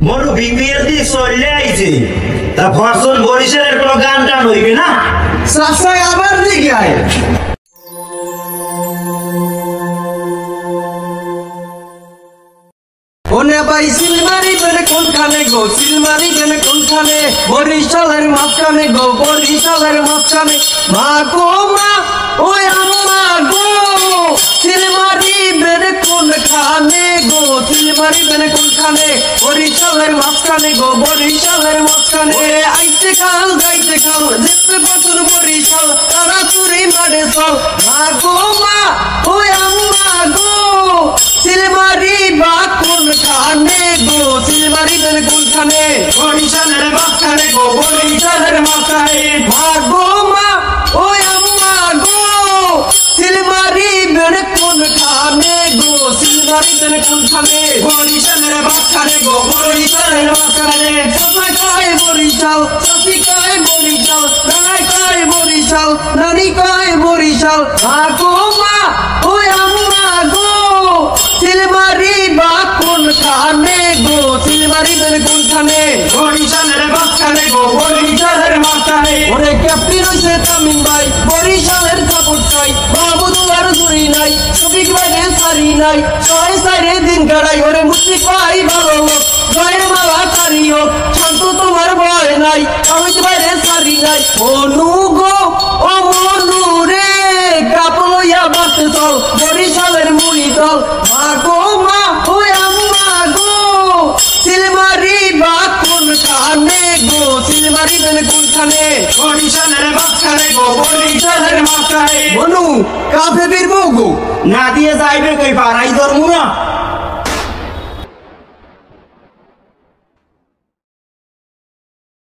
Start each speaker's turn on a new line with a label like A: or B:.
A: Manu BPL দিয়ে চলে আইছে তা ফসল বরিশালের কোনো গান টান হইবে না
B: সাসাই আবার দিকে আয় ওনে ভাই সিলমারি বেনে কোনখানে গো সিলমারি বেনে কোনখানে বরিশালের মাঝখানে গো বরিশালের মাঝখানে মা গো মা ওই আম্মা গো সিলমারি বেনে কোনখানে গো সিলমারি বেনে কোনখানে বরিশালের মাঝখানে গো বরিশালের মাঝখানে আইতে খাল যাইতে খাল যেতে বছর বরিশাল তারা চুরি মারে চল মা গো মা ওই আম্মা গো সিলমারি বা কোনখানে গো সিলমারি বেনে কোনখানে বরিশালের মাঝখানে গো বরিশালের মাঝখানে মা গো মা ওই আম্মা গো সিলমারি বেনে কোনখানে গো সিলমারি বেনে কোনখানে বরিশালের মাঝখানে গো বরিশালের মাঝখানে সবাই কয় বরিশাল সখী কয় বরিশাল নানাই কয় বরিশাল নানি কয় বরিশাল মা গো মা ওই আম্মা গো সিলমারি বা কোনখানে গো সিলমারি বেনে কোনখানে বরিশালের মাঝখানে গো বরিশালের মাঝখানে ওরে ক্যাপ্টেন হইছে তামিম ভাই বরিশালের সাপোর্ট চাই বাবুদুলার জুড়ি নাই শফিক ভাইরে সারি নাই ছয় সাইরে দিন কাটাই ওরে মুক্তি পাই ভালো লোক জয়ের মালা কারিও শান্ত তোমার ভয় নাই অমিত ভাইরে সারি নাই মনু গো ও মনু রে কাপলইয়া বাঁচতে চল বরিশালের মুড়ি দল মা গো মা ওই আম্মা গো সিলমারি বা কোনখানে গো সিলমারি বেনে কোনখানে বরিশালের মাঝখানে গো বরিশালের মাঝখানে মনু কাফে বীর গো
A: না দিয়ে যাইবে কই পারাই ধরমু না